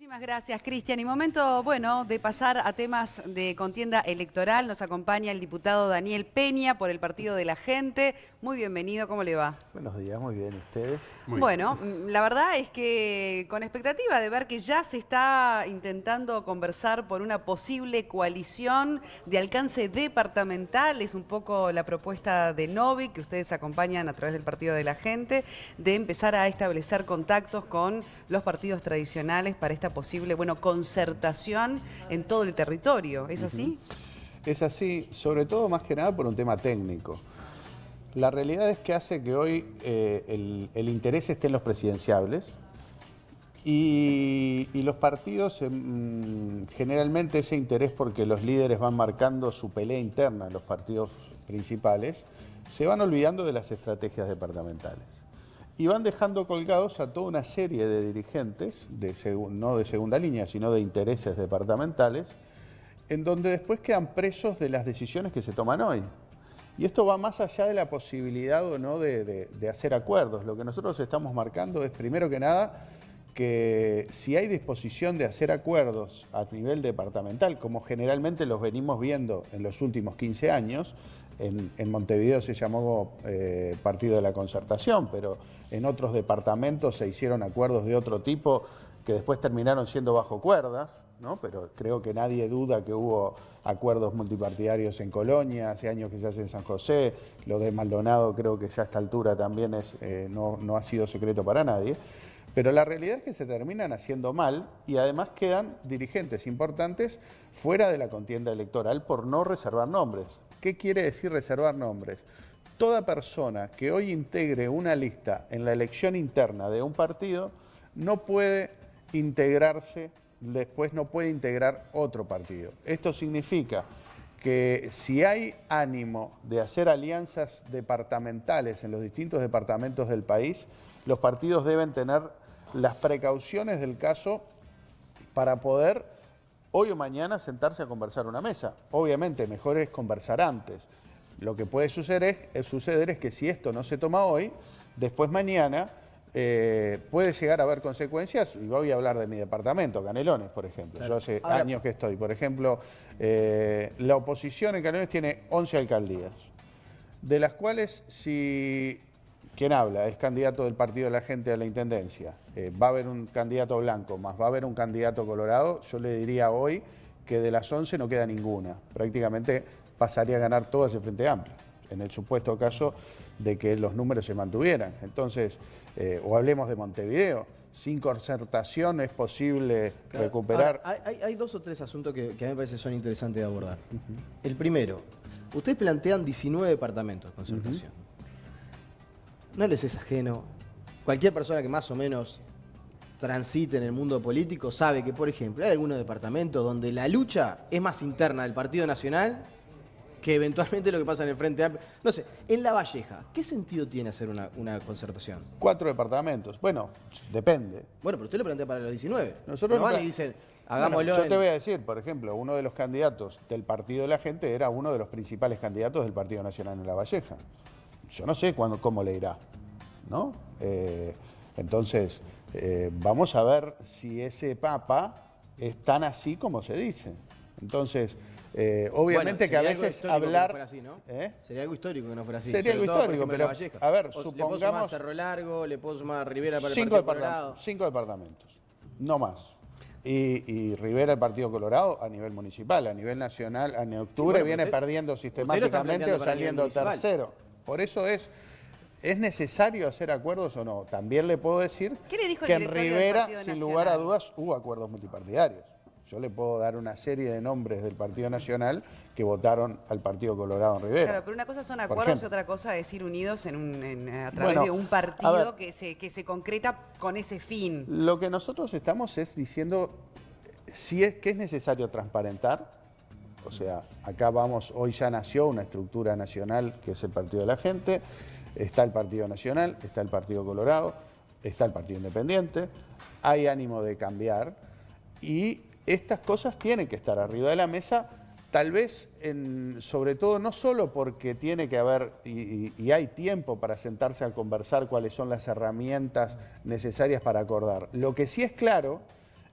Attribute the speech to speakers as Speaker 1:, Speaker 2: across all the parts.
Speaker 1: Muchísimas gracias, Cristian. Y momento, bueno, de pasar a temas de contienda electoral. Nos acompaña el diputado Daniel Peña por el Partido de la Gente. Muy bienvenido, ¿cómo le va?
Speaker 2: Buenos días, muy bien. ¿Y ustedes?
Speaker 1: Bueno, la verdad es que con expectativa de ver que ya se está intentando conversar por una posible coalición de alcance departamental, es un poco la propuesta de Novi, que ustedes acompañan a través del Partido de la Gente, de empezar a establecer contactos con los partidos tradicionales para esta posible, bueno, concertación en todo el territorio. ¿Es así?
Speaker 2: Es así, sobre todo más que nada por un tema técnico. La realidad es que hace que hoy el interés esté en los presidenciables y los partidos, generalmente ese interés porque los líderes van marcando su pelea interna en los partidos principales, se van olvidando de las estrategias departamentales y van dejando colgados a toda una serie de dirigentes, no de segunda línea, sino de intereses departamentales, en donde después quedan presos de las decisiones que se toman hoy. Y esto va más allá de la posibilidad o no de hacer acuerdos. Lo que nosotros estamos marcando es, primero que nada, que si hay disposición de hacer acuerdos a nivel departamental, como generalmente los venimos viendo en los últimos 15 años, en Montevideo se llamó Partido de la Concertación, pero en otros departamentos se hicieron acuerdos de otro tipo que después terminaron siendo bajo cuerdas, ¿no? Pero creo que nadie duda que hubo acuerdos multipartidarios en Colonia, hace años que se hace en San José, lo de Maldonado creo que ya a esta altura también no ha sido secreto para nadie. Pero la realidad es que se terminan haciendo mal y además quedan dirigentes importantes fuera de la contienda electoral por no reservar nombres. ¿Qué quiere decir reservar nombres? Toda persona que hoy integre una lista en la elección interna de un partido no puede integrarse, después no puede integrar otro partido. Esto significa que si hay ánimo de hacer alianzas departamentales en los distintos departamentos del país, los partidos deben tener las precauciones del caso para poder hoy o mañana sentarse a conversar una mesa. Obviamente, mejor es conversar antes. Lo que puede suceder es que si esto no se toma hoy, después mañana puede llegar a haber consecuencias, y voy a hablar de mi departamento, Canelones, por ejemplo. Claro. Yo hace años que estoy. Por ejemplo, la oposición en Canelones tiene 11 alcaldías, de las cuales si quien habla es candidato del Partido de la Gente a la Intendencia, va a haber un candidato blanco, más va a haber un candidato colorado, yo le diría hoy que de las 11 no queda ninguna. Prácticamente pasaría a ganar todas el Frente Amplio, en el supuesto caso de que los números se mantuvieran. Entonces, o hablemos de Montevideo, sin concertación es posible recuperar...
Speaker 3: Ahora, hay dos o tres asuntos que a mí me parece son interesantes de abordar. El primero, ustedes plantean 19 departamentos de concertación. No les es ajeno. Cualquier persona que más o menos transite en el mundo político sabe que, por ejemplo, hay algunos departamentos donde la lucha es más interna del Partido Nacional que eventualmente lo que pasa en el Frente Amplio. No sé, en La Valleja, ¿qué sentido tiene hacer una concertación?
Speaker 2: 4 departamentos. Bueno, depende.
Speaker 3: Bueno, pero usted lo plantea para los 19.
Speaker 2: Nosotros
Speaker 3: no van y dicen, hagámoslo.
Speaker 2: Bueno, yo te voy a decir, por ejemplo, uno de los candidatos del Partido de la Gente era uno de los principales candidatos del Partido Nacional en La Valleja. Yo no sé cómo le irá, ¿no? Entonces, vamos a ver si ese papa es tan así como se dice. Entonces, obviamente bueno, que a veces hablar...
Speaker 3: Que no así, ¿no? Sería algo histórico que no fuera así.
Speaker 2: Sería algo histórico, pero a ver, supongamos...
Speaker 3: Le puedo sumar Cerro Largo, le puedo sumar Rivera para el
Speaker 2: 5
Speaker 3: Partido Colorado.
Speaker 2: 5 departamentos, no más. Y Rivera, el Partido Colorado, a nivel municipal, a nivel nacional, en octubre viene perdiendo sistemáticamente o saliendo tercero. Por eso es necesario hacer acuerdos o no. También le puedo decir que en Rivera, sin lugar a dudas, hubo acuerdos multipartidarios. Yo le puedo dar una serie de nombres del Partido Nacional que votaron al Partido Colorado en Rivera.
Speaker 1: Claro, pero una cosa son acuerdos y otra cosa es ir unidos a través de un partido que se concreta con ese fin.
Speaker 2: Lo que nosotros estamos es diciendo que es necesario transparentar. O sea, acá hoy ya nació una estructura nacional que es el Partido de la Gente, está el Partido Nacional, está el Partido Colorado, está el Partido Independiente, hay ánimo de cambiar y estas cosas tienen que estar arriba de la mesa, tal vez sobre todo no solo porque tiene que haber y hay tiempo para sentarse a conversar cuáles son las herramientas necesarias para acordar. Lo que sí es claro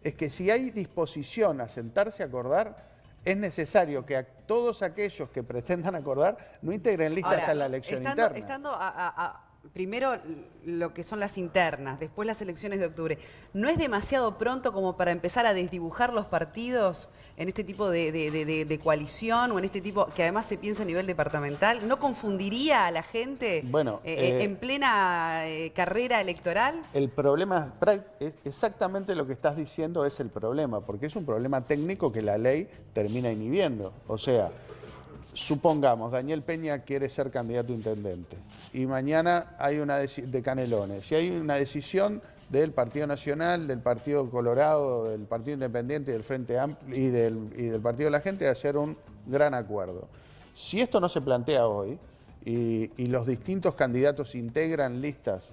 Speaker 2: es que si hay disposición a sentarse a acordar, es necesario que a todos aquellos que pretendan acordar no integren listas
Speaker 1: Ahora,
Speaker 2: a la elección interna.
Speaker 1: Estando primero lo que son las internas, después las elecciones de octubre, ¿no es demasiado pronto como para empezar a desdibujar los partidos en este tipo de coalición o en este tipo, que además se piensa a nivel departamental? ¿No confundiría a la gente en plena carrera electoral?
Speaker 2: El problema es exactamente lo que estás diciendo, es el problema, porque es un problema técnico que la ley termina inhibiendo. O sea, supongamos, Daniel Peña quiere ser candidato a intendente y mañana hay una de Canelones, y hay una decisión del Partido Nacional, del Partido Colorado, del Partido Independiente, del Frente Amplio y del Partido de la Gente de hacer un gran acuerdo. Si esto no se plantea hoy y los distintos candidatos integran listas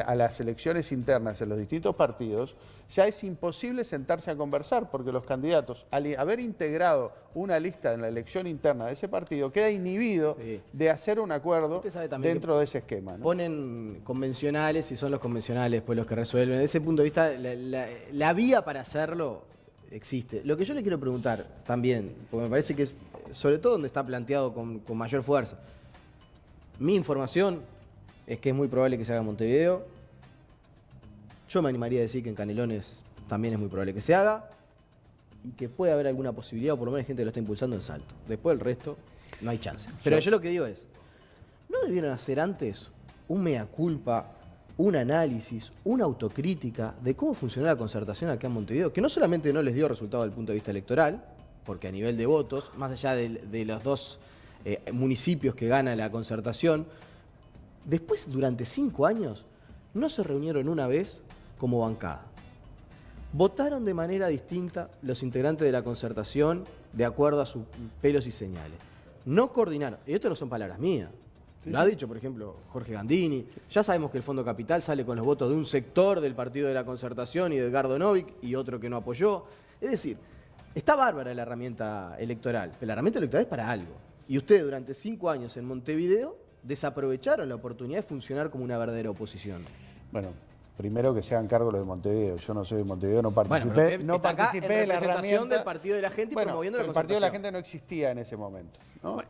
Speaker 2: a las elecciones internas en los distintos partidos, ya es imposible sentarse a conversar, porque los candidatos, al haber integrado una lista en la elección interna de ese partido, queda inhibido de hacer un acuerdo dentro de ese esquema, ¿no?
Speaker 3: Ponen convencionales y son los convencionales pues los que resuelven. Desde ese punto de vista, la vía para hacerlo existe. Lo que yo le quiero preguntar también, porque me parece que es sobre todo donde está planteado con mayor fuerza, mi información es que es muy probable que se haga en Montevideo. Yo me animaría a decir que en Canelones también es muy probable que se haga y que puede haber alguna posibilidad, o por lo menos gente que lo está impulsando en Salto. Después el resto no hay chance. Pero yo lo que digo es, ¿no debieron hacer antes un mea culpa, un análisis, una autocrítica de cómo funcionó la concertación acá en Montevideo? Que no solamente no les dio resultado desde el punto de vista electoral, porque a nivel de votos, más allá de los dos municipios que gana la concertación, después, durante 5 años, no se reunieron una vez como bancada. Votaron de manera distinta los integrantes de la concertación de acuerdo a sus pelos y señales. No coordinaron. Y esto no son palabras mías. Lo ha dicho, por ejemplo, Jorge Gandini. Ya sabemos que el Fondo Capital sale con los votos de un sector del partido de la concertación y de Edgardo Novik y otro que no apoyó. Es decir, está bárbara la herramienta electoral, pero la herramienta electoral es para algo. Y ustedes durante 5 años en Montevideo desaprovecharon la oportunidad de funcionar como una verdadera oposición.
Speaker 2: Bueno, primero que se hagan cargo los de Montevideo. Yo no soy de Montevideo, no participé,
Speaker 3: Bueno,
Speaker 2: no participé de la herramienta
Speaker 3: del Partido de la Gente y promoviendo la
Speaker 2: el
Speaker 3: concertación.
Speaker 2: Partido de la Gente no existía en ese momento, ¿no?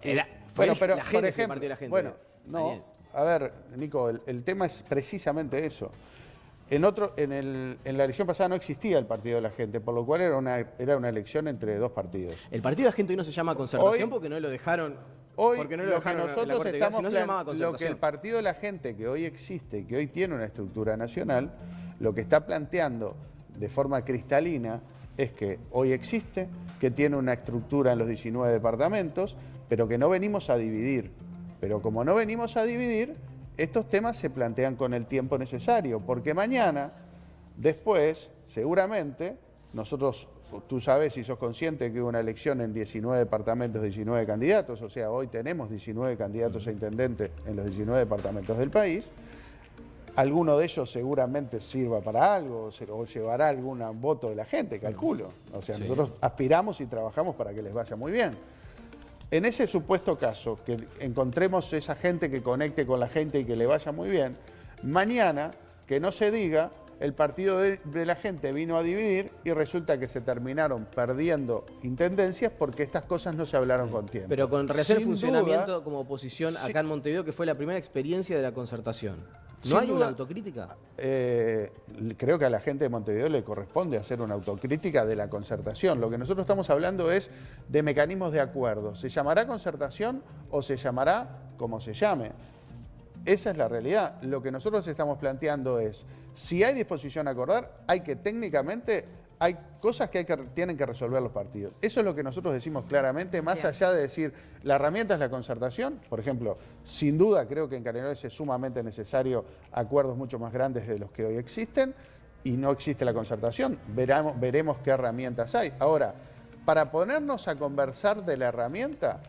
Speaker 3: Pero
Speaker 2: pero
Speaker 3: la gente
Speaker 2: por
Speaker 3: es el
Speaker 2: ejemplo,
Speaker 3: Partido de la Gente.
Speaker 2: bueno, no, a ver, Nico, el tema es precisamente eso. En la elección pasada no existía el Partido de la Gente, por lo cual era una elección entre dos partidos.
Speaker 3: El Partido de la Gente hoy no se llama concertación porque no lo dejaron.
Speaker 2: Hoy
Speaker 3: porque no
Speaker 2: lo que nosotros estamos lo que el
Speaker 3: concertación.
Speaker 2: Partido de la Gente que hoy existe, que hoy tiene una estructura nacional, lo que está planteando de forma cristalina es que hoy existe, que tiene una estructura en los 19 departamentos, pero que no venimos a dividir. Pero como no venimos a dividir, estos temas se plantean con el tiempo necesario, porque mañana, después, seguramente, nosotros, tú sabes y sos consciente que hubo una elección en 19 departamentos, 19 candidatos, o sea, hoy tenemos 19 candidatos a intendente en los 19 departamentos del país. Alguno de ellos seguramente sirva para algo o llevará algún voto de la gente, calculo. O sea, nosotros aspiramos y trabajamos para que les vaya muy bien. En ese supuesto caso, que encontremos esa gente que conecte con la gente y que le vaya muy bien, mañana, que no se diga, el Partido de la Gente vino a dividir y resulta que se terminaron perdiendo intendencias porque estas cosas no se hablaron con tiempo.
Speaker 3: Pero con relación al
Speaker 2: Sin
Speaker 3: funcionamiento
Speaker 2: duda,
Speaker 3: como oposición acá en Montevideo, que fue la primera experiencia de la concertación. ¿No hay una autocrítica?
Speaker 2: Creo que a la gente de Montevideo le corresponde hacer una autocrítica de la concertación. Lo que nosotros estamos hablando es de mecanismos de acuerdo. ¿Se llamará concertación o se llamará como se llame? Esa es la realidad. Lo que nosotros estamos planteando es, si hay disposición a acordar, hay cosas que tienen que resolver los partidos. Eso es lo que nosotros decimos claramente, más allá de decir, la herramienta es la concertación. Por ejemplo, sin duda creo que en Canelones es sumamente necesario acuerdos mucho más grandes de los que hoy existen y no existe la concertación. Veremos qué herramientas hay. Ahora, para ponernos a conversar de la herramienta,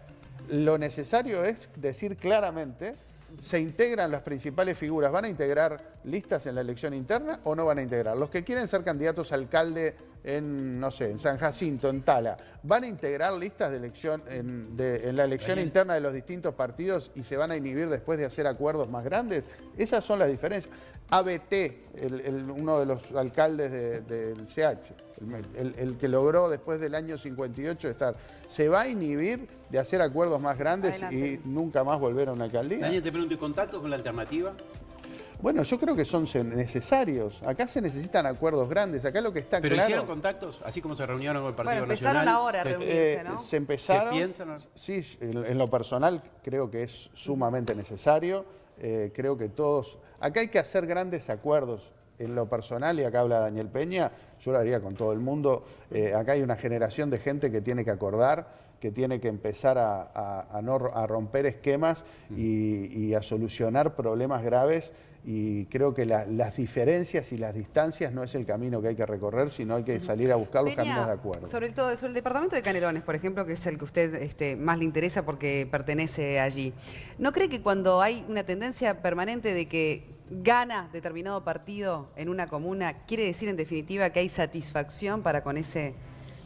Speaker 2: lo necesario es decir claramente, se integran las principales figuras, ¿van a integrar listas en la elección interna o no van a integrar? Los que quieren ser candidatos a alcalde en, no sé, en San Jacinto, en Tala, ¿van a integrar listas de elección en la elección interna de los distintos partidos y se van a inhibir después de hacer acuerdos más grandes? Esas son las diferencias. ABT, uno de los alcaldes del CH, el que logró después del año 58 estar, se va a inhibir de hacer acuerdos más grandes y nunca más volver a una alcaldía.
Speaker 4: Daniel, te pregunto, ¿y contactos con la alternativa?
Speaker 2: Bueno, yo creo que son necesarios. Acá se necesitan acuerdos grandes. Acá lo que está
Speaker 4: ¿Pero
Speaker 2: claro...
Speaker 4: hicieron contactos? Así como se reunieron con el Partido
Speaker 1: empezaron
Speaker 4: Nacional.
Speaker 1: ahora a reunirse, ¿no?
Speaker 2: Se empezaron...
Speaker 4: ¿Se piensan?
Speaker 2: Sí, en lo personal creo que es sumamente necesario. Creo que todos... Acá hay que hacer grandes acuerdos. En lo personal, y acá habla Daniel Peña, yo lo haría con todo el mundo. Acá hay una generación de gente que tiene que acordar, que tiene que empezar a romper esquemas y a solucionar problemas graves. Y creo que las diferencias y las distancias no es el camino que hay que recorrer, sino hay que salir a buscar los caminos de acuerdo.
Speaker 1: Sobre el departamento de Canelones, por ejemplo, que es el que a usted más le interesa porque pertenece allí. ¿No cree que cuando hay una tendencia permanente de que gana determinado partido en una comuna, quiere decir en definitiva que hay satisfacción para con ese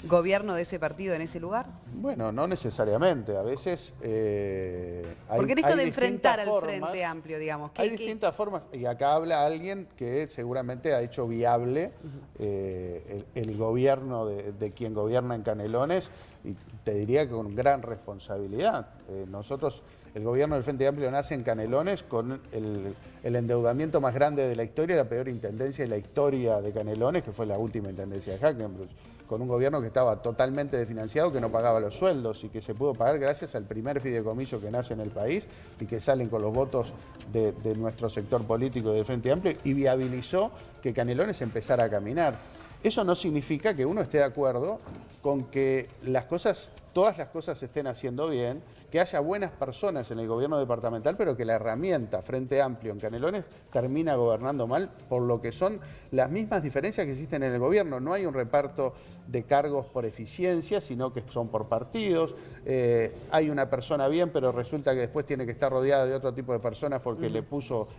Speaker 1: gobierno de ese partido en ese lugar?
Speaker 2: Bueno, no necesariamente. A veces
Speaker 1: porque en esto de enfrentar al Frente Amplio, digamos.
Speaker 2: Hay distintas formas. Y acá habla alguien que seguramente ha hecho viable el gobierno de quien gobierna en Canelones. Y te diría que con gran responsabilidad. Nosotros, el gobierno del Frente Amplio nace en Canelones con el endeudamiento más grande de la historia, la peor intendencia de la historia de Canelones, que fue la última intendencia de Hackenbruch, con un gobierno que estaba totalmente desfinanciado, que no pagaba los sueldos y que se pudo pagar gracias al primer fideicomiso que nace en el país y que salen con los votos de nuestro sector político del Frente Amplio y viabilizó que Canelones empezara a caminar. Eso no significa que uno esté de acuerdo con que todas las cosas se estén haciendo bien, que haya buenas personas en el gobierno departamental, pero que la herramienta Frente Amplio en Canelones termina gobernando mal por lo que son las mismas diferencias que existen en el gobierno. No hay un reparto de cargos por eficiencia, sino que son por partidos. Hay una persona bien, pero resulta que después tiene que estar rodeada de otro tipo de personas porque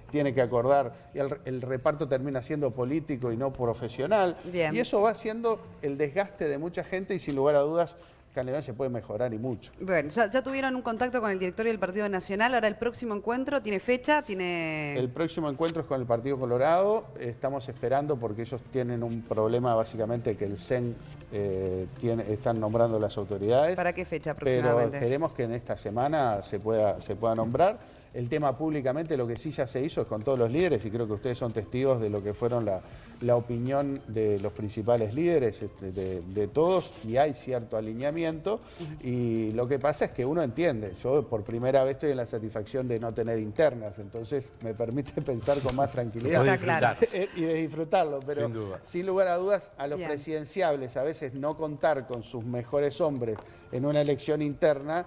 Speaker 2: tiene que acordar, y el reparto termina siendo político y no profesional.
Speaker 1: Bien.
Speaker 2: Y eso va haciendo el desgaste de mucha gente y sin lugar a dudas Canelones se puede mejorar y mucho.
Speaker 1: Bueno, ya tuvieron un contacto con el directorio del Partido Nacional. Ahora el próximo encuentro, ¿tiene fecha?
Speaker 2: El próximo encuentro es con el Partido Colorado. Estamos esperando porque ellos tienen un problema básicamente que el CEN están nombrando las autoridades.
Speaker 1: ¿Para qué fecha aproximadamente?
Speaker 2: Pero esperemos que en esta semana se pueda nombrar. El tema públicamente, lo que sí ya se hizo es con todos los líderes, y creo que ustedes son testigos de lo que fueron la opinión de los principales líderes, de todos, y hay cierto alineamiento. Y lo que pasa es que uno entiende, yo por primera vez estoy en la satisfacción de no tener internas, entonces me permite pensar con más tranquilidad.
Speaker 1: Está claro.
Speaker 2: Y de disfrutarlo, pero sin lugar a dudas, a los presidenciables a veces no contar con sus mejores hombres en una elección interna,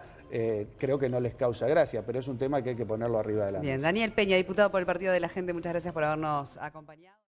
Speaker 2: creo que no les causa gracia, pero es un tema que hay que ponerlo arriba de la mesa.
Speaker 1: Bien, Daniel Peña, diputado por el Partido de la Gente, muchas gracias por habernos acompañado.